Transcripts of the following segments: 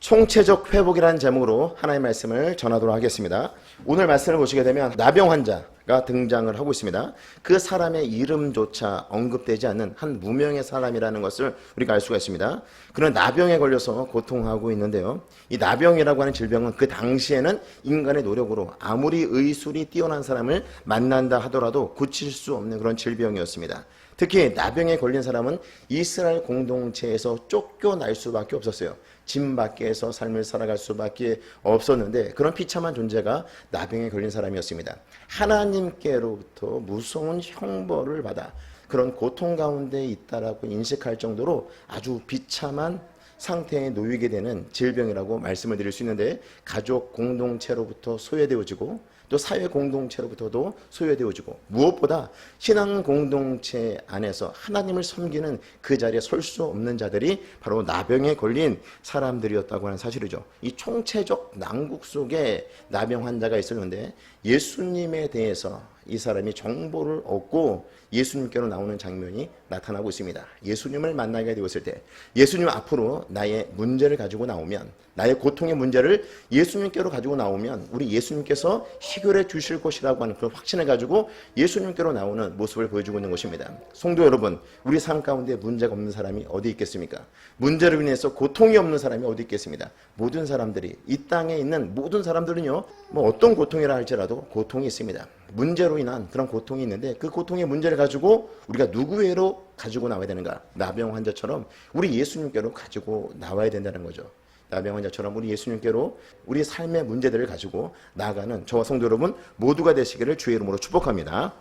총체적 회복이라는 제목으로 하나의 말씀을 전하도록 하겠습니다. 오늘 말씀을 보시게 되면 나병 환자가 등장을 하고 있습니다. 그 사람의 이름조차 언급되지 않는 한 무명의 사람이라는 것을 우리가 알 수가 있습니다. 그는 나병에 걸려서 고통하고 있는데요. 이 나병이라고 하는 질병은 그 당시에는 인간의 노력으로 아무리 의술이 뛰어난 사람을 만난다 하더라도 고칠 수 없는 그런 질병이었습니다. 특히 나병에 걸린 사람은 이스라엘 공동체에서 쫓겨날 수밖에 없었어요. 집 밖에서 삶을 살아갈 수밖에 없었는데 그런 비참한 존재가 나병에 걸린 사람이었습니다. 하나님께로부터 무서운 형벌을 받아 그런 고통 가운데 있다라고 인식할 정도로 아주 비참한 상태에 놓이게 되는 질병이라고 말씀을 드릴 수 있는데, 가족 공동체로부터 소외되어지고 또 사회 공동체로부터도 소외되어지고 무엇보다 신앙 공동체 안에서 하나님을 섬기는 그 자리에 설 수 없는 자들이 바로 나병에 걸린 사람들이었다고 하는 사실이죠. 이 총체적 난국 속에 나병 환자가 있었는데 예수님에 대해서 이 사람이 정보를 얻고 예수님께로 나오는 장면이 나타나고 있습니다. 예수님을 만나게 되었을 때 예수님 앞으로 나의 문제를 가지고 나오면, 나의 고통의 문제를 예수님께로 가지고 나오면 우리 예수님께서 해결해 주실 것이라고 하는 그런 확신을 가지고 예수님께로 나오는 모습을 보여주고 있는 것입니다. 성도 여러분, 우리 삶 가운데 문제가 없는 사람이 어디 있겠습니까? 문제로 인해서 고통이 없는 사람이 어디 있겠습니까? 모든 사람들이, 이 땅에 있는 모든 사람들은요, 어떤 고통이라 할지라도 고통이 있습니다. 문제로 인한 그런 고통이 있는데 그 고통의 문제를 가지고 우리가 누구에로 가지고 나와야 되는가? 나병 환자처럼 우리 예수님께로 가지고 나와야 된다는 거죠. 나병 환자처럼 우리 예수님께로 우리 삶의 문제들을 가지고 나아가는 저와 성도 여러분 모두가 되시기를 주의 이름으로 축복합니다.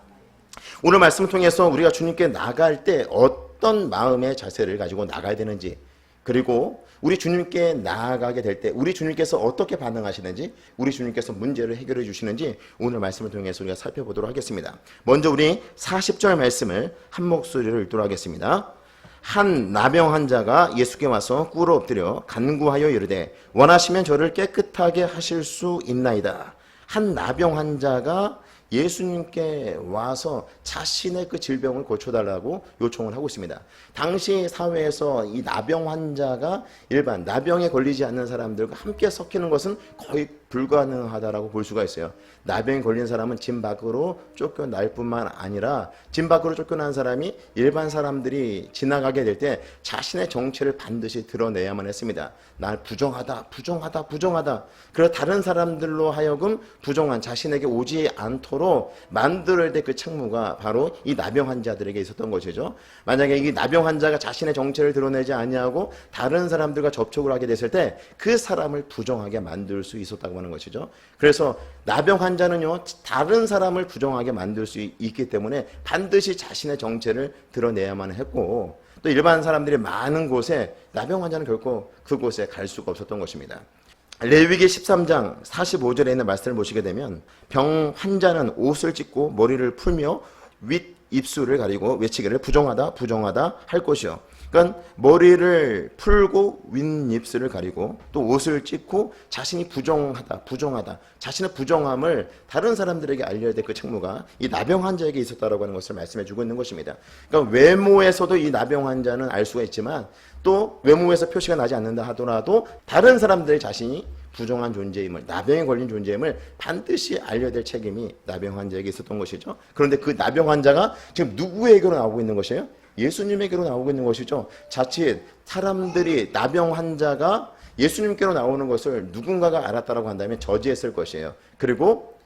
오늘 말씀을 통해서 우리가 주님께 나갈 때 어떤 마음의 자세를 가지고 나가야 되는지, 그리고 우리 주님께 나아가게 될 때 우리 주님께서 어떻게 반응하시는지, 우리 주님께서 문제를 해결해 주시는지 오늘 말씀을 통해서 우리가 살펴보도록 하겠습니다. 먼저 우리 40절 말씀을 한 목소리로 읽도록 하겠습니다. 한 나병 환자가 예수께 와서 꿇어 엎드려 간구하여 이르되 원하시면 저를 깨끗하게 하실 수 있나이다. 한 나병 환자가 예수님께 와서 자신의 그 질병을 고쳐달라고 요청을 하고 있습니다. 당시 사회에서 이 나병 환자가 일반 나병에 걸리지 않는 사람들과 함께 섞이는 것은 거의 불가능하다라고 볼 수가 있어요. 나병에 걸린 사람은 집 밖으로 쫓겨날 뿐만 아니라 집 밖으로 쫓겨난 사람이 일반 사람들이 지나가게 될 때 자신의 정체를 반드시 드러내야만 했습니다. 날 부정하다, 부정하다, 부정하다. 그래서 다른 사람들로 하여금 부정한 자신에게 오지 않도록 만들어야 될 그 책무가 바로 이 나병 환자들에게 있었던 것이죠. 만약에 이 나병 환자가 자신의 정체를 드러내지 아니하고 다른 사람들과 접촉을 하게 됐을 때 그 사람을 부정하게 만들 수 있었다고 하는 것이죠. 그래서 나병 환자는요, 다른 사람을 부정하게 만들 수 있기 때문에 반드시 자신의 정체를 드러내야만 했고, 또 일반 사람들이 많은 곳에 나병 환자는 결코 그곳에 갈 수가 없었던 것입니다. 레위기 13장 45절에 있는 말씀을 보시게 되면 병 환자는 옷을 찢고 머리를 풀며 윗 입술을 가리고 외치기를 부정하다 부정하다 할 것이요. 그러니까 머리를 풀고 윗입술을 가리고 또 옷을 찢고 자신이 부정하다 부정하다, 자신의 부정함을 다른 사람들에게 알려야 될 그 책무가 이 나병 환자에게 있었다라고 하는 것을 말씀해 주고 있는 것입니다. 그러니까 외모에서도 이 나병 환자는 알 수가 있지만 또 외모에서 표시가 나지 않는다 하더라도 다른 사람들의 자신이 부정한 존재임을, 나병에 걸린 존재임을 반드시 알려야 될 책임이 나병 환자에게 있었던 것이죠. 그런데 그 나병 환자가 지금 누구에게로 나오고 있는 것이에요? 예수님에게로 나오고 있는 것이죠. 자칫 사람들이 나병 환자가 예수님께로 나오는 것을 누군가가 알았다라고 한다면 저지했을 것이에요. 그리고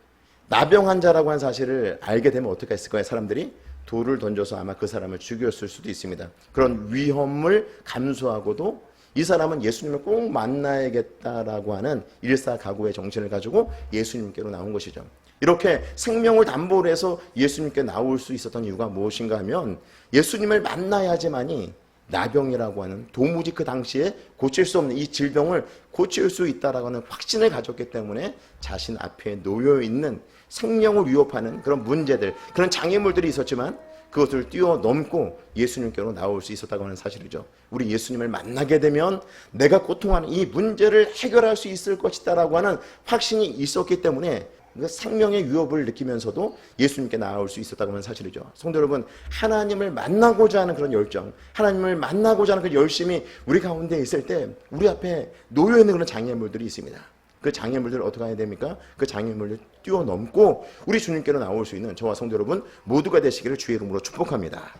나병 환자라고 하는 사실을 알게 되면 어떻게 했을 거예요? 사람들이 돌을 던져서 아마 그 사람을 죽였을 수도 있습니다. 그런 위험을 감수하고도 이 사람은 예수님을 꼭 만나야겠다라고 하는 일사각오의 정신을 가지고 예수님께로 나온 것이죠. 이렇게 생명을 담보로 해서 예수님께 나올 수 있었던 이유가 무엇인가 하면 예수님을 만나야지만이 나병이라고 하는 도무지 그 당시에 고칠 수 없는 이 질병을 고칠 수 있다라고 하는 확신을 가졌기 때문에 자신 앞에 놓여있는 생명을 위협하는 그런 문제들, 그런 장애물들이 있었지만 그것을 뛰어넘고 예수님께로 나올 수 있었다고 하는 사실이죠. 우리 예수님을 만나게 되면 내가 고통하는 이 문제를 해결할 수 있을 것이다라고 하는 확신이 있었기 때문에 그 생명의 위협을 느끼면서도 예수님께 나아올 수 있었다고 하는 사실이죠. 성도 여러분, 하나님을 만나고자 하는 그런 열정, 하나님을 만나고자 하는 그 열심이 우리 가운데 있을 때 우리 앞에 놓여 있는 그런 장애물들이 있습니다. 그 장애물들을 어떻게 해야 됩니까? 그 장애물을 뛰어넘고 우리 주님께로 나올 수 있는 저와 성도 여러분 모두가 되시기를 주의 이름으로 축복합니다.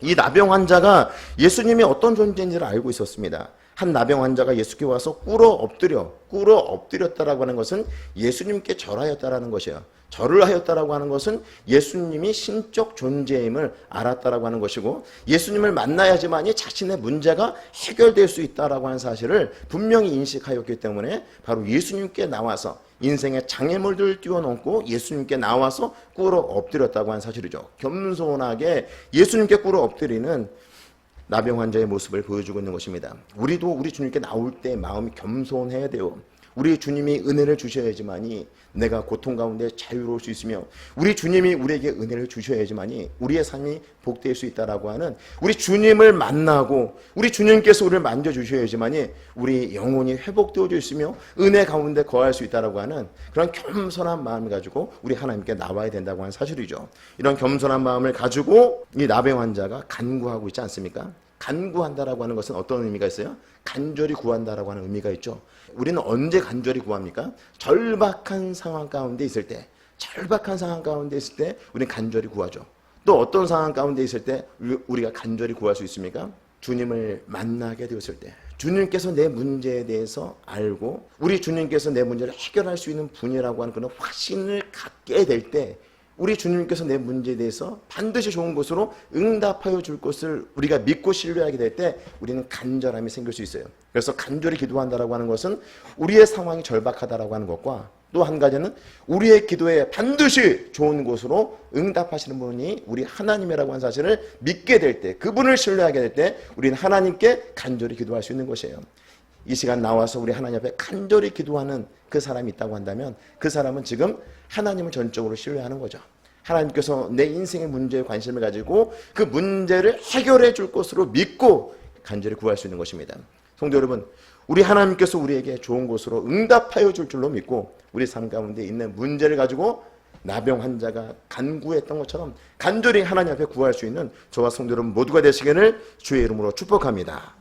이 나병 환자가 예수님이 어떤 존재인지를 알고 있었습니다. 한 나병 환자가 예수께 와서 꿇어 엎드렸다라고 하는 것은 예수님께 절하였다라는 것이에요. 절을 하였다라고 하는 것은 예수님이 신적 존재임을 알았다라고 하는 것이고, 예수님을 만나야지만이 자신의 문제가 해결될 수 있다라고 하는 사실을 분명히 인식하였기 때문에 바로 예수님께 나와서 인생의 장애물들을 뛰어넘고 예수님께 나와서 꿇어 엎드렸다고 하는 사실이죠. 겸손하게 예수님께 꿇어 엎드리는 나병 환자의 모습을 보여주고 있는 것입니다. 우리도 우리 주님께 나올 때 마음이 겸손해야 돼요. 우리 주님이 은혜를 주셔야지만이 내가 고통 가운데 자유로울 수 있으며, 우리 주님이 우리에게 은혜를 주셔야지만이 우리의 삶이 복될 수 있다라고 하는, 우리 주님을 만나고 우리 주님께서 우리를 만져주셔야지만이 우리 영혼이 회복되어져 있으며 은혜 가운데 거할 수 있다라고 하는 그런 겸손한 마음을 가지고 우리 하나님께 나와야 된다고 하는 사실이죠. 이런 겸손한 마음을 가지고 이 나병 환자가 간구하고 있지 않습니까? 간구한다라고 하는 것은 어떤 의미가 있어요? 간절히 구한다라고 하는 의미가 있죠. 우리는 언제 간절히 구합니까? 절박한 상황 가운데 있을 때, 우리는 간절히 구하죠. 또 어떤 상황 가운데 있을 때 우리가 간절히 구할 수 있습니까? 주님을 만나게 되었을 때, 주님께서 내 문제에 대해서 알고 우리 주님께서 내 문제를 해결할 수 있는 분이라고 하는 그런 확신을 갖게 될 때, 우리 주님께서 내 문제에 대해서 반드시 좋은 것으로 응답하여 줄 것을 우리가 믿고 신뢰하게 될 때 우리는 간절함이 생길 수 있어요. 그래서 간절히 기도한다라고 하는 것은 우리의 상황이 절박하다라고 하는 것과, 또 한 가지는 우리의 기도에 반드시 좋은 것으로 응답하시는 분이 우리 하나님이라고 하는 사실을 믿게 될 때, 그분을 신뢰하게 될 때 우리는 하나님께 간절히 기도할 수 있는 것이에요. 이 시간 나와서 우리 하나님 앞에 간절히 기도하는 그 사람이 있다고 한다면 그 사람은 지금 하나님을 전적으로 신뢰하는 거죠. 하나님께서 내 인생의 문제에 관심을 가지고 그 문제를 해결해 줄 것으로 믿고 간절히 구할 수 있는 것입니다. 성도 여러분, 우리 하나님께서 우리에게 좋은 것으로 응답하여 줄 줄로 믿고 우리 삶 가운데 있는 문제를 가지고 나병 환자가 간구했던 것처럼 간절히 하나님 앞에 구할 수 있는 저와 성도 여러분 모두가 되시기를 주의 이름으로 축복합니다.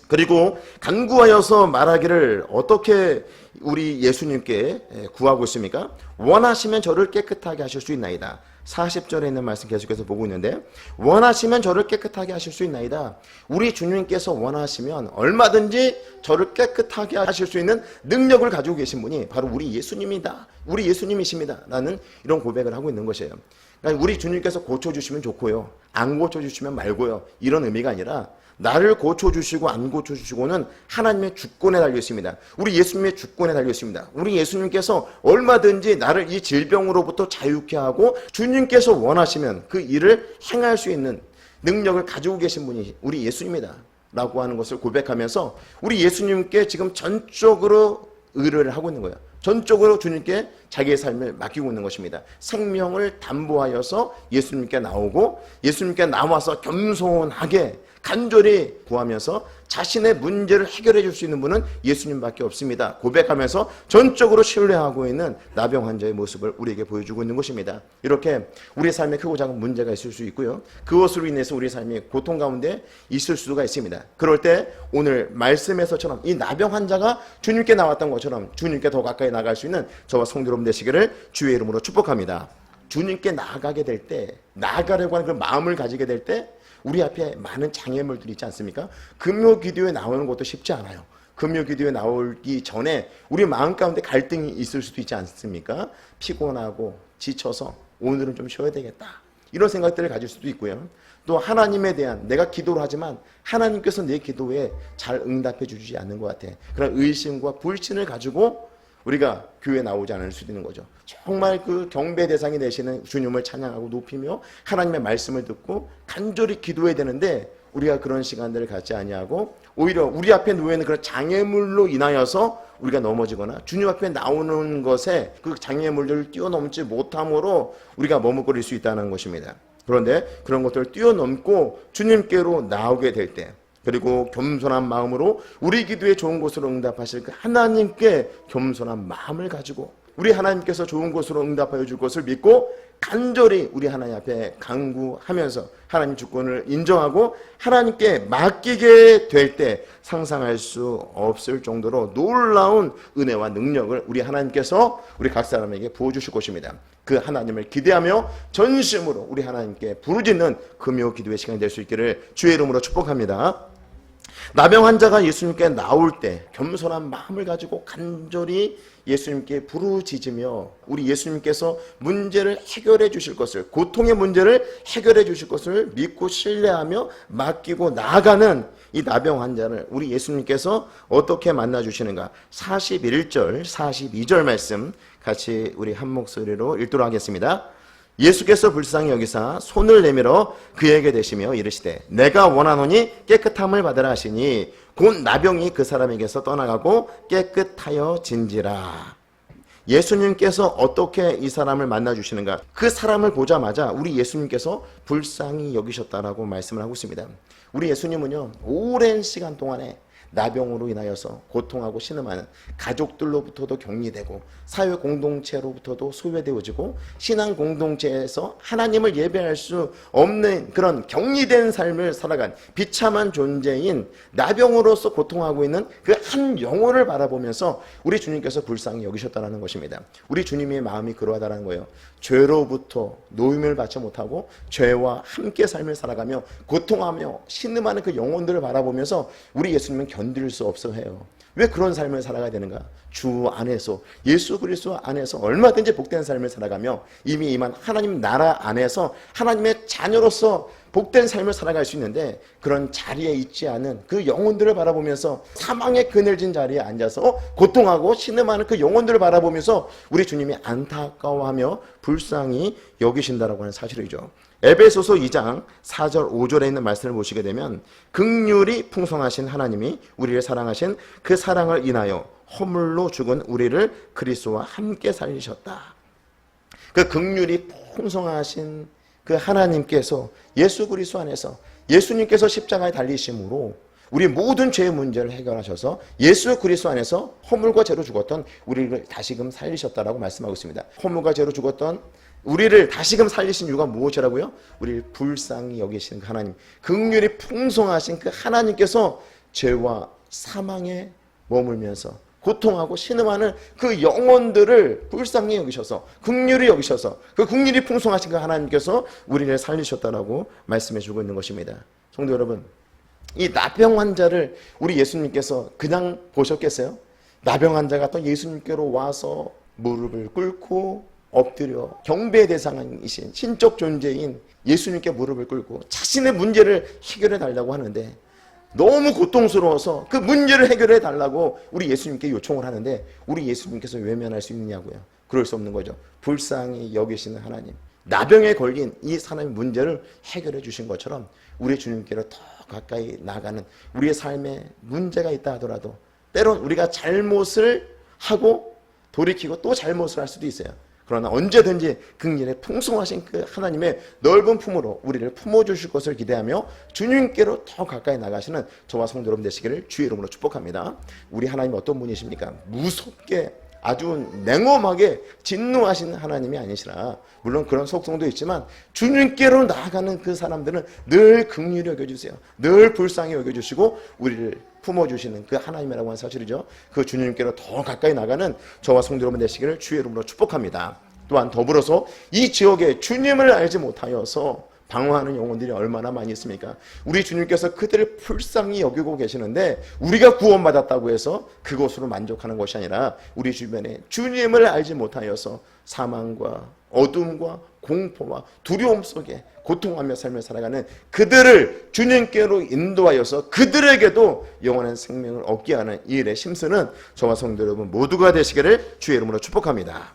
그리고 간구하여서 말하기를 어떻게 우리 예수님께 구하고 있습니까? 원하시면 저를 깨끗하게 하실 수 있나이다. 40절에 있는 말씀 계속해서 보고 있는데, 원하시면 저를 깨끗하게 하실 수 있나이다. 우리 주님께서 원하시면 얼마든지 저를 깨끗하게 하실 수 있는 능력을 가지고 계신 분이 바로 우리 예수님이다. 우리 예수님이십니다. 라는 이런 고백을 하고 있는 것이에요. 그러니까 우리 주님께서 고쳐주시면 좋고요, 안 고쳐주시면 말고요, 이런 의미가 아니라 나를 고쳐주시고 안 고쳐주시고는 하나님의 주권에 달려 있습니다. 우리 예수님의 주권에 달려 있습니다. 우리 예수님께서 얼마든지 나를 이 질병으로부터 자유케 하고 주님께서 원하시면 그 일을 행할 수 있는 능력을 가지고 계신 분이 우리 예수님이다 라고 하는 것을 고백하면서 우리 예수님께 지금 전적으로 의뢰를 하고 있는 거예요. 전적으로 주님께 자기의 삶을 맡기고 있는 것입니다. 생명을 담보하여서 예수님께 나오고 예수님께 나와서 겸손하게 간절히 구하면서 자신의 문제를 해결해 줄 수 있는 분은 예수님밖에 없습니다. 고백하면서 전적으로 신뢰하고 있는 나병 환자의 모습을 우리에게 보여주고 있는 것입니다. 이렇게 우리 삶에 크고 작은 문제가 있을 수 있고요, 그것으로 인해서 우리 삶이 고통 가운데 있을 수가 있습니다. 그럴 때 오늘 말씀에서처럼 이 나병 환자가 주님께 나왔던 것처럼 주님께 더 가까이 나갈 수 있는 저와 성도 여러분 되시기를 주의 이름으로 축복합니다. 주님께 나아가게 될 때, 나아가려고 하는 그 마음을 가지게 될 때 우리 앞에 많은 장애물들이 있지 않습니까? 금요 기도에 나오는 것도 쉽지 않아요. 금요 기도에 나오기 전에 우리 마음 가운데 갈등이 있을 수도 있지 않습니까? 피곤하고 지쳐서 오늘은 좀 쉬어야 되겠다, 이런 생각들을 가질 수도 있고요. 또 하나님에 대한, 내가 기도를 하지만 하나님께서 내 기도에 잘 응답해 주지 않는 것 같아, 그런 의심과 불신을 가지고 우리가 교회에 나오지 않을 수도 있는 거죠. 정말 그 경배 대상이 되시는 주님을 찬양하고 높이며 하나님의 말씀을 듣고 간절히 기도해야 되는데 우리가 그런 시간들을 갖지 아니하고 오히려 우리 앞에 놓여있는 그런 장애물로 인하여서 우리가 넘어지거나 주님 앞에 나오는 것에 그 장애물들을 뛰어넘지 못함으로 우리가 머뭇거릴 수 있다는 것입니다. 그런데 그런 것들을 뛰어넘고 주님께로 나오게 될 때, 그리고 겸손한 마음으로 우리 기도에 좋은 곳으로 응답하실 그 하나님께 겸손한 마음을 가지고 우리 하나님께서 좋은 것으로 응답하여 줄 것을 믿고 간절히 우리 하나님 앞에 간구하면서 하나님 주권을 인정하고 하나님께 맡기게 될 때 상상할 수 없을 정도로 놀라운 은혜와 능력을 우리 하나님께서 우리 각 사람에게 부어주실 것입니다. 그 하나님을 기대하며 전심으로 우리 하나님께 부르짖는 금요 기도의 시간이 될 수 있기를 주의 이름으로 축복합니다. 나병 환자가 예수님께 나올 때 겸손한 마음을 가지고 간절히 예수님께 부르짖으며 우리 예수님께서 문제를 해결해 주실 것을, 고통의 문제를 해결해 주실 것을 믿고 신뢰하며 맡기고 나아가는 이 나병 환자를 우리 예수님께서 어떻게 만나 주시는가? 41절, 42절 말씀 같이 우리 한 목소리로 읽도록 하겠습니다. 예수께서 불쌍히 여기사 손을 내밀어 그에게 대시며 이르시되 내가 원하노니 깨끗함을 받으라 하시니 곧 나병이 그 사람에게서 떠나가고 깨끗하여 진지라. 예수님께서 어떻게 이 사람을 만나주시는가? 그 사람을 보자마자 우리 예수님께서 불쌍히 여기셨다라고 말씀을 하고 있습니다. 우리 예수님은요, 오랜 시간 동안에 나병으로 인하여서 고통하고 신음하는 가족들로부터도 격리되고 사회 공동체로부터도 소외되어지고 신앙 공동체에서 하나님을 예배할 수 없는 그런 격리된 삶을 살아간 비참한 존재인 나병으로서 고통하고 있는 그 한 영혼을 바라보면서 우리 주님께서 불쌍히 여기셨다는 것입니다. 우리 주님의 마음이 그러하다는 거예요. 죄로부터 노임을 받지 못하고 죄와 함께 삶을 살아가며 고통하며 신음하는 그 영혼들을 바라보면서 우리 예수님은 견딜 수 없어 해요. 왜 그런 삶을 살아가야 되는가? 주 안에서, 예수 그리스도 안에서 얼마든지 복된 삶을 살아가며 이미 임한 하나님 나라 안에서 하나님의 자녀로서 복된 삶을 살아갈 수 있는데 그런 자리에 있지 않은 그 영혼들을 바라보면서 사망의 그늘진 자리에 앉아서 고통하고 신음하는 그 영혼들을 바라보면서 우리 주님이 안타까워하며 불쌍히 여기신다라고 하는 사실이죠. 에베소서 2장 4절 5절에 있는 말씀을 보시게 되면 긍휼이 풍성하신 하나님이 우리를 사랑하신 그 사랑을 인하여 허물로 죽은 우리를 그리스도와 함께 살리셨다. 그 긍휼이 풍성하신 그 하나님께서 예수 그리스도 안에서 예수님께서 십자가에 달리심으로 우리 모든 죄의 문제를 해결하셔서 예수 그리스도 안에서 허물과 죄로 죽었던 우리를 다시금 살리셨다라고 말씀하고 있습니다. 허물과 죄로 죽었던 우리를 다시금 살리신 이유가 무엇이라고요? 우리를 불쌍히 여기시는 그 하나님, 긍휼이 풍성하신 그 하나님께서 죄와 사망에 머물면서 고통하고 신음하는 그 영혼들을 불쌍히 여기셔서 긍휼히 여기셔서 그 긍휼이 풍성하신 그 하나님께서 우리를 살리셨다라고 말씀해 주고 있는 것입니다. 성도 여러분, 이 나병 환자를 우리 예수님께서 그냥 보셨겠어요? 나병 환자가 또 예수님께로 와서 무릎을 꿇고 엎드려 경배의 대상이신 신적 존재인 예수님께 무릎을 꿇고 자신의 문제를 해결해 달라고 하는데 너무 고통스러워서 그 문제를 해결해 달라고 우리 예수님께 요청을 하는데 우리 예수님께서 외면할 수 있느냐고요. 그럴 수 없는 거죠. 불쌍히 여기시는 하나님, 나병에 걸린 이 사람의 문제를 해결해 주신 것처럼 우리 주님께로 더 가까이 나가는 우리의 삶에 문제가 있다 하더라도 때론 우리가 잘못을 하고 돌이키고 또 잘못을 할 수도 있어요. 그러나 언제든지 긍휼에 풍성하신 그 하나님의 넓은 품으로 우리를 품어주실 것을 기대하며 주님께로 더 가까이 나가시는 저와 성도 여러분 되시기를 주의 이름으로 축복합니다. 우리 하나님 어떤 분이십니까? 무섭게 아주 냉엄하게 진노하시는 하나님이 아니시라. 물론 그런 속성도 있지만 주님께로 나아가는 그 사람들은 늘 긍휼히 여겨주세요. 늘 불쌍히 여겨주시고 우리를 품어주시는 그 하나님이라고 하는 사실이죠. 그 주님께로 더 가까이 나가는 저와 성도 여러분 되시기를 주의 이름으로 축복합니다. 또한 더불어서 이 지역에 주님을 알지 못하여서 방황하는 영혼들이 얼마나 많이 있습니까? 우리 주님께서 그들을 불쌍히 여기고 계시는데 우리가 구원받았다고 해서 그것으로 만족하는 것이 아니라 우리 주변에 주님을 알지 못하여서 사망과 어둠과 공포와 두려움 속에 고통하며 삶을 살아가는 그들을 주님께로 인도하여서 그들에게도 영원한 생명을 얻게 하는 이 일에 힘쓰는 저와 성도 여러분 모두가 되시기를 주의 이름으로 축복합니다.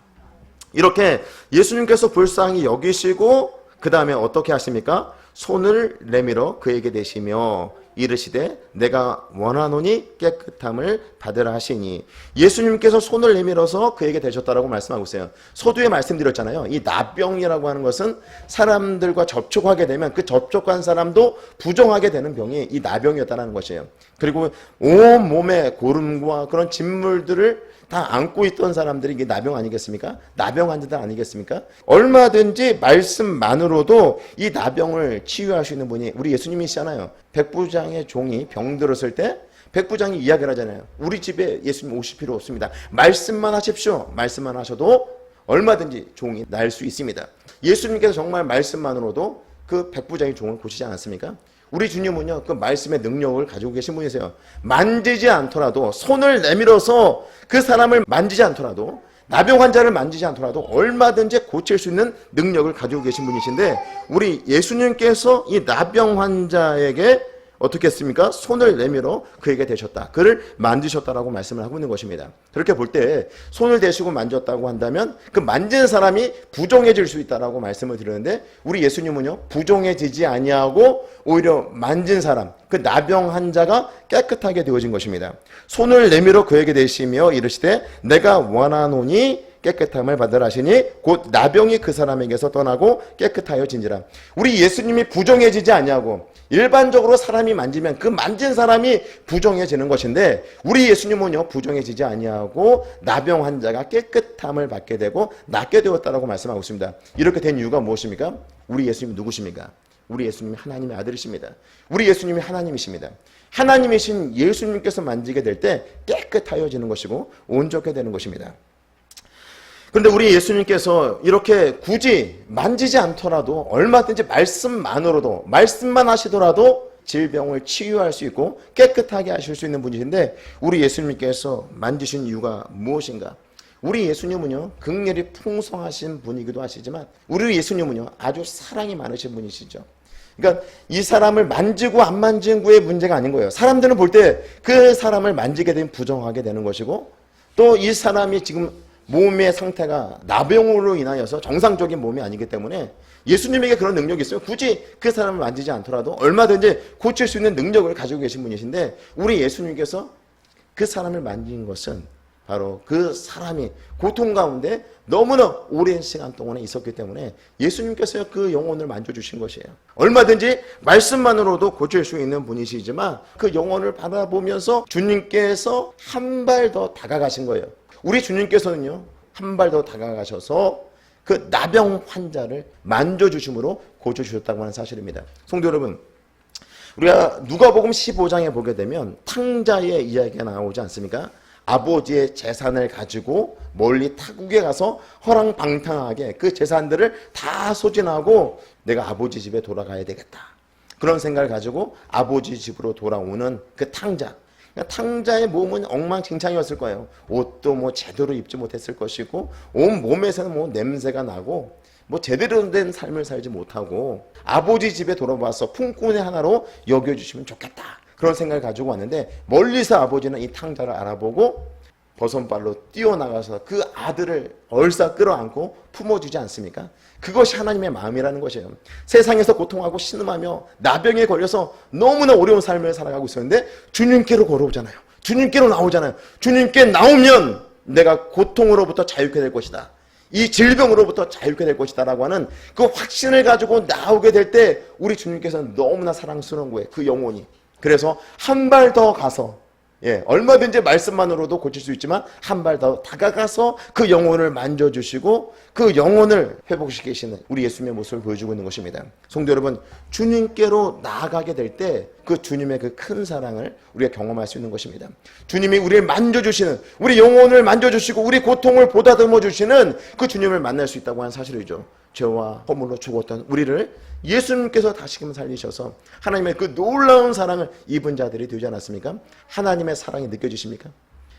이렇게 예수님께서 불쌍히 여기시고 그 다음에 어떻게 하십니까? 손을 내밀어 그에게 대시며 이르시되 내가 원하노니 깨끗함을 받으라 하시니 예수님께서 손을 내밀어서 그에게 대셨다라고 말씀하고 있어요. 서두에 말씀드렸잖아요. 이 나병이라고 하는 것은 사람들과 접촉하게 되면 그 접촉한 사람도 부정하게 되는 병이 이 나병이었다는 것이에요. 그리고 온 몸에 고름과 그런 진물들을 다 안고 있던 사람들이 이게 나병 아니겠습니까? 나병 환자들 아니겠습니까? 얼마든지 말씀만으로도 이 나병을 치유할 수 있는 분이 우리 예수님이시잖아요. 백부장의 종이 병들었을 때 백부장이 이야기를 하잖아요. 우리 집에 예수님 오실 필요 없습니다. 말씀만 하십시오. 말씀만 하셔도 얼마든지 종이 날 수 있습니다. 예수님께서 정말 말씀만으로도 그 백부장의 종을 고치지 않았습니까? 우리 주님은요, 그 말씀의 능력을 가지고 계신 분이세요. 만지지 않더라도, 손을 내밀어서 그 사람을 만지지 않더라도, 나병 환자를 만지지 않더라도 얼마든지 고칠 수 있는 능력을 가지고 계신 분이신데, 우리 예수님께서 이 나병 환자에게 어떻게 했습니까? 손을 내밀어 그에게 대셨다. 그를 만지셨다라고 말씀을 하고 있는 것입니다. 그렇게 볼 때 손을 대시고 만졌다고 한다면 그 만진 사람이 부정해질 수 있다라고 말씀을 드렸는데, 우리 예수님은요, 부정해지지 아니하고 오히려 만진 사람, 그 나병 환자가 깨끗하게 되어진 것입니다. 손을 내밀어 그에게 대시며 이르시되 내가 원하노니 깨끗함을 받으라 하시니 곧 나병이 그 사람에게서 떠나고 깨끗하여진지라. 우리 예수님이 부정해지지 아니하고 일반적으로 사람이 만지면 그 만진 사람이 부정해지는 것인데, 우리 예수님은요, 부정해지지 아니하고 나병 환자가 깨끗함을 받게 되고 낫게 되었다라고 말씀하고 있습니다. 이렇게 된 이유가 무엇입니까? 우리 예수님이 누구십니까? 우리 예수님이 하나님의 아들이십니다. 우리 예수님이 하나님이십니다. 하나님이신 예수님께서 만지게 될 때 깨끗하여지는 것이고 온전하게 되는 것입니다. 그런데 우리 예수님께서 이렇게 굳이 만지지 않더라도 얼마든지 말씀만으로도, 말씀만 하시더라도 질병을 치유할 수 있고 깨끗하게 하실 수 있는 분이신데, 우리 예수님께서 만지신 이유가 무엇인가? 우리 예수님은요, 긍휼이 풍성하신 분이기도 하시지만 우리 예수님은요, 아주 사랑이 많으신 분이시죠. 그러니까 이 사람을 만지고 안 만진 거의 문제가 아닌 거예요. 사람들은 볼 때 그 사람을 만지게 되면 부정하게 되는 것이고, 또 이 사람이 지금 몸의 상태가 나병으로 인하여서 정상적인 몸이 아니기 때문에 예수님에게 그런 능력이 있어요. 굳이 그 사람을 만지지 않더라도 얼마든지 고칠 수 있는 능력을 가지고 계신 분이신데, 우리 예수님께서 그 사람을 만진 것은 바로 그 사람이 고통 가운데 너무나 오랜 시간 동안에 있었기 때문에 예수님께서 그 영혼을 만져주신 것이에요. 얼마든지 말씀만으로도 고칠 수 있는 분이시지만 그 영혼을 바라보면서 주님께서 한 발 더 다가가신 거예요. 우리 주님께서는요, 한 발 더 다가가셔서 그 나병 환자를 만져주심으로 고쳐주셨다고 하는 사실입니다. 성도 여러분, 우리가 누가복음 15장에 보게 되면 탕자의 이야기가 나오지 않습니까? 아버지의 재산을 가지고 멀리 타국에 가서 허랑방탕하게 그 재산들을 다 소진하고 내가 아버지 집에 돌아가야 되겠다, 그런 생각을 가지고 아버지 집으로 돌아오는 그 탕자. 그러니까 탕자의 몸은 엉망진창이었을 거예요. 옷도 뭐 제대로 입지 못했을 것이고 온 몸에서는 뭐 냄새가 나고 뭐 제대로 된 삶을 살지 못하고 아버지 집에 돌아와서 품꾼의 하나로 여겨주시면 좋겠다, 그런 생각을 가지고 왔는데, 멀리서 아버지는 이 탕자를 알아보고 버선발로 뛰어나가서 그 아들을 얼싸 끌어안고 품어주지 않습니까? 그것이 하나님의 마음이라는 것이에요. 세상에서 고통하고 신음하며 나병에 걸려서 너무나 어려운 삶을 살아가고 있었는데 주님께로 걸어오잖아요. 주님께로 나오잖아요. 주님께 나오면 내가 고통으로부터 자유케 될 것이다, 이 질병으로부터 자유케 될 것이다 라고 하는 그 확신을 가지고 나오게 될 때 우리 주님께서는 너무나 사랑스러운 거예요, 그 영혼이. 그래서 한 발 더 가서, 얼마든지 말씀만으로도 고칠 수 있지만 한 발 더 다가가서 그 영혼을 만져주시고 그 영혼을 회복시키시는 우리 예수님의 모습을 보여주고 있는 것입니다. 성도 여러분, 주님께로 나아가게 될 때 그 주님의 그 큰 사랑을 우리가 경험할 수 있는 것입니다. 주님이 우리를 만져주시는, 우리 영혼을 만져주시고 우리 고통을 보다듬어 주시는 그 주님을 만날 수 있다고 하는 사실이죠. 죄와 허물로 죽었던 우리를 예수님께서 다시금 살리셔서 하나님의 그 놀라운 사랑을 입은 자들이 되지 않았습니까? 하나님의 사랑이 느껴지십니까?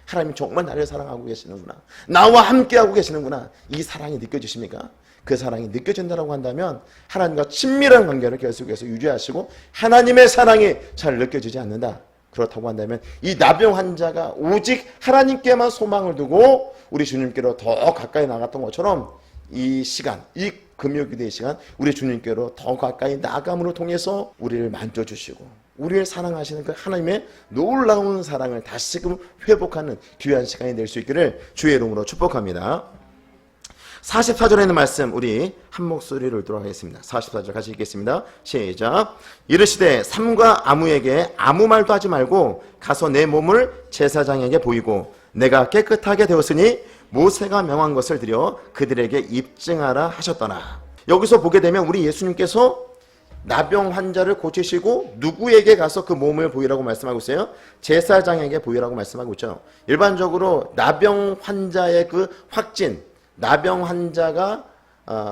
하나님이 정말 나를 사랑하고 계시는구나, 나와 함께하고 계시는구나, 이 사랑이 느껴지십니까? 그 사랑이 느껴진다고 한다면 하나님과 친밀한 관계를 계속해서 유지하시고 하나님의 사랑이 잘 느껴지지 않는다, 그렇다고 한다면 이 나병 환자가 오직 하나님께만 소망을 두고 우리 주님께로 더 가까이 나갔던 것처럼 이 시간, 이 금요기도의 시간 우리 주님께로 더 가까이 나아감으로 통해서 우리를 만져주시고 우리를 사랑하시는 그 하나님의 놀라운 사랑을 다시금 회복하는 귀한 시간이 될 수 있기를 주의 이름으로 축복합니다. 44절에 있는 말씀 우리 한 목소리로 읽도록 하겠습니다. 44절 같이 읽겠습니다. 시작. 이르시되 삼가 아무에게 아무 말도 하지 말고 가서 내 몸을 제사장에게 보이고 내가 깨끗하게 되었으니 모세가 명한 것을 드려 그들에게 입증하라 하셨더라. 여기서 보게 되면 우리 예수님께서 나병 환자를 고치시고 누구에게 가서 그 몸을 보이라고 말씀하고 있어요? 제사장에게 보이라고 말씀하고 있죠. 일반적으로 나병 환자의 그 확진, 나병 환자가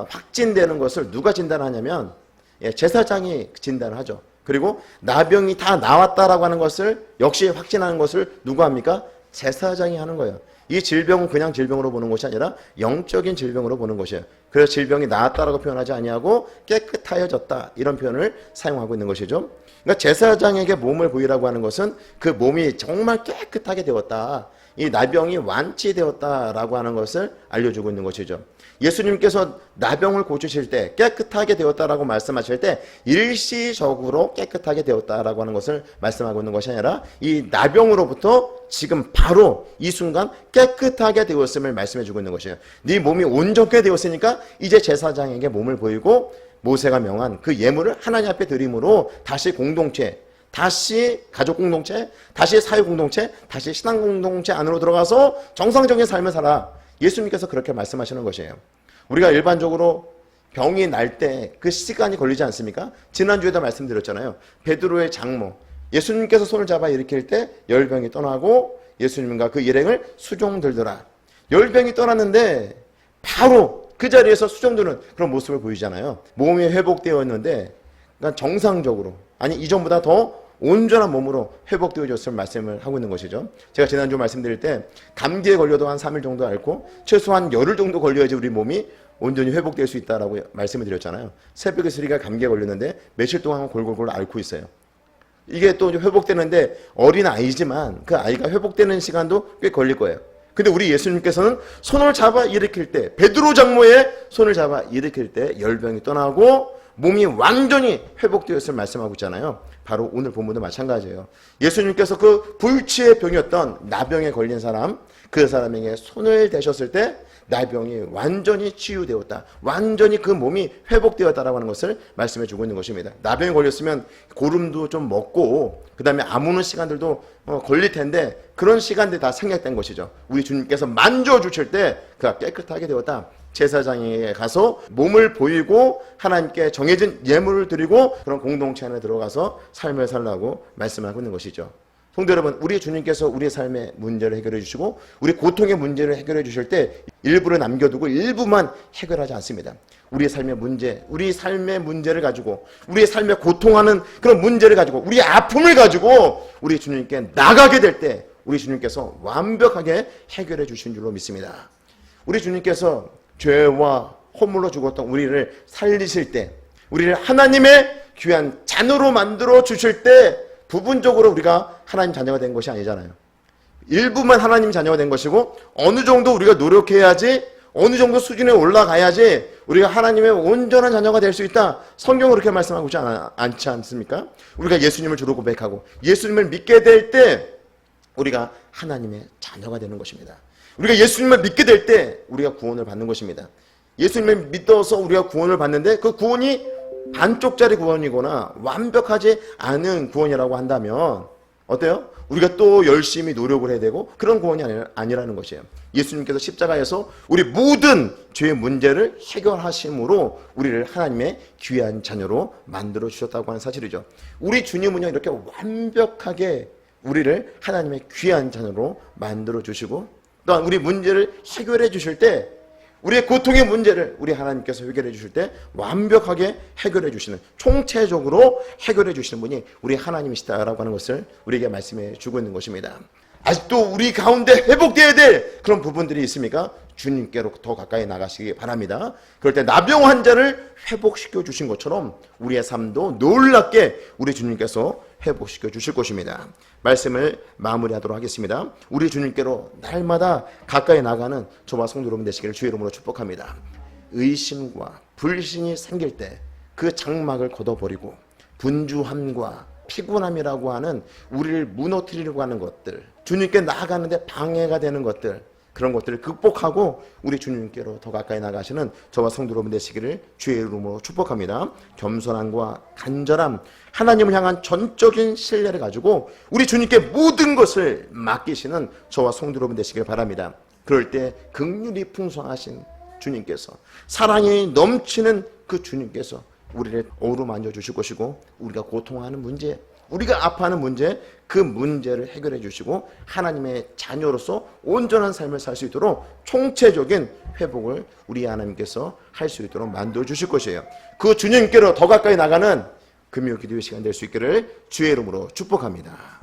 확진되는 것을 누가 진단하냐면 제사장이 진단을 하죠. 그리고 나병이 다 나왔다라고 하는 것을 역시 확진하는 것을 누가 합니까? 제사장이 하는 거예요. 이 질병은 그냥 질병으로 보는 것이 아니라 영적인 질병으로 보는 것이에요. 그래서 질병이 나았다라고 표현하지 아니하고 깨끗하여졌다 이런 표현을 사용하고 있는 것이죠. 그러니까 제사장에게 몸을 보이라고 하는 것은 그 몸이 정말 깨끗하게 되었다, 이 나병이 완치되었다라고 하는 것을 알려주고 있는 것이죠. 예수님께서 나병을 고치실 때 깨끗하게 되었다라고 말씀하실 때 일시적으로 깨끗하게 되었다라고 하는 것을 말씀하고 있는 것이 아니라 이 나병으로부터 지금 바로 이 순간 깨끗하게 되었음을 말씀해 주고 있는 것이에요. 네 몸이 온전케 되었으니까 이제 제사장에게 몸을 보이고 모세가 명한 그 예물을 하나님 앞에 드림으로 다시 공동체, 다시 가족 공동체, 다시 사회 공동체, 다시 신앙 공동체 안으로 들어가서 정상적인 삶을 살아. 예수님께서 그렇게 말씀하시는 것이에요. 우리가 일반적으로 병이 날 때 그 시간이 걸리지 않습니까? 지난주에도 말씀드렸잖아요. 베드로의 장모, 예수님께서 손을 잡아 일으킬 때 열병이 떠나고 예수님과 그 일행을 수종들더라. 열병이 떠났는데 바로 그 자리에서 수종드는 그런 모습을 보이잖아요. 몸이 회복되어 있는데 그러니까 정상적으로, 아니 이전보다 더 온전한 몸으로 회복되어졌을 말씀을 하고 있는 것이죠. 제가 지난주 말씀드릴 때 감기에 걸려도 한 3일 정도 앓고 최소한 열흘 정도 걸려야지 우리 몸이 온전히 회복될 수 있다라고 말씀을 드렸잖아요. 새벽에 스리가 감기에 걸렸는데 며칠 동안 골골골 앓고 있어요. 이게 또 회복되는데 어린 아이지만 그 아이가 회복되는 시간도 꽤 걸릴 거예요. 근데 우리 예수님께서는 손을 잡아 일으킬 때, 베드로 장모의 손을 잡아 일으킬 때 열병이 떠나고 몸이 완전히 회복되었을 말씀하고 있잖아요. 바로 오늘 본문도 마찬가지예요. 예수님께서 그 불치의 병이었던 나병에 걸린 사람, 그 사람에게 손을 대셨을 때 나병이 완전히 치유되었다, 완전히 그 몸이 회복되었다라고 하는 것을 말씀해 주고 있는 것입니다. 나병에 걸렸으면 고름도 좀 먹고 그 다음에 아무는 시간들도 걸릴 텐데 그런 시간들이 다 생략된 것이죠. 우리 주님께서 만져주실 때 그가 깨끗하게 되었다, 제사장에게 가서 몸을 보이고 하나님께 정해진 예물을 드리고 그런 공동체 안에 들어가서 삶을 살라고 말씀하고 있는 것이죠. 성도 여러분, 우리 주님께서 우리 삶의 문제를 해결해 주시고 우리 고통의 문제를 해결해 주실 때 일부를 남겨두고 일부만 해결하지 않습니다. 우리의 삶의 문제, 우리 삶의 문제를 가지고, 우리의 삶에 고통하는 그런 문제를 가지고, 우리의 아픔을 가지고 우리 주님께 나가게 될 때 우리 주님께서 완벽하게 해결해 주신 줄로 믿습니다. 우리 주님께서 죄와 허물로 죽었던 우리를 살리실 때, 우리를 하나님의 귀한 자녀로 만들어 주실 때 부분적으로 우리가 하나님 자녀가 된 것이 아니잖아요. 일부만 하나님 자녀가 된 것이고 어느 정도 우리가 노력해야지, 어느 정도 수준에 올라가야지 우리가 하나님의 온전한 자녀가 될 수 있다. 성경은 그렇게 말씀하고 있지 않지 않습니까? 우리가 예수님을 주로 고백하고 예수님을 믿게 될 때 우리가 하나님의 자녀가 되는 것입니다. 우리가 예수님을 믿게 될 때 우리가 구원을 받는 것입니다. 예수님을 믿어서 우리가 구원을 받는데 그 구원이 반쪽짜리 구원이거나 완벽하지 않은 구원이라고 한다면 어때요? 우리가 또 열심히 노력을 해야 되고 그런 구원이 아니라는 것이에요. 예수님께서 십자가에서 우리 모든 죄의 문제를 해결하심으로 우리를 하나님의 귀한 자녀로 만들어 주셨다고 하는 사실이죠. 우리 주님은요, 이렇게 완벽하게 우리를 하나님의 귀한 자녀로 만들어 주시고 또한 우리 문제를 해결해 주실 때, 우리의 고통의 문제를 우리 하나님께서 해결해 주실 때 완벽하게 해결해 주시는, 총체적으로 해결해 주시는 분이 우리 하나님이시다라고 하는 것을 우리에게 말씀해 주고 있는 것입니다. 아직도 우리 가운데 회복되어야 될 그런 부분들이 있습니까? 주님께로 더 가까이 나가시기 바랍니다. 그럴 때 나병 환자를 회복시켜 주신 것처럼 우리의 삶도 놀랍게 우리 주님께서 회복시켜 주실 것입니다. 말씀을 마무리하도록 하겠습니다. 우리 주님께로 날마다 가까이 나가는 저와 성도 여러분 되시기를 주의 이름으로 축복합니다. 의심과 불신이 생길 때 그 장막을 걷어버리고 분주함과 피곤함이라고 하는 우리를 무너뜨리려고 하는 것들, 주님께 나아가는데 방해가 되는 것들, 그런 것들을 극복하고 우리 주님께로 더 가까이 나가시는 저와 성도 여러분 되시기를 주의 이름으로 축복합니다. 겸손함과 간절함, 하나님을 향한 전적인 신뢰를 가지고 우리 주님께 모든 것을 맡기시는 저와 성도 여러분 되시길 바랍니다. 그럴 때 긍휼이 풍성하신 주님께서, 사랑이 넘치는 그 주님께서 우리를 어루만져 주실 것이고, 우리가 고통하는 문제, 우리가 아파하는 문제, 그 문제를 해결해 주시고 하나님의 자녀로서 온전한 삶을 살 수 있도록 총체적인 회복을 우리 하나님께서 할 수 있도록 만들어 주실 것이에요. 그 주님께로 더 가까이 나가는 금요 기도의 시간 될 수 있기를 주의 이름으로 축복합니다.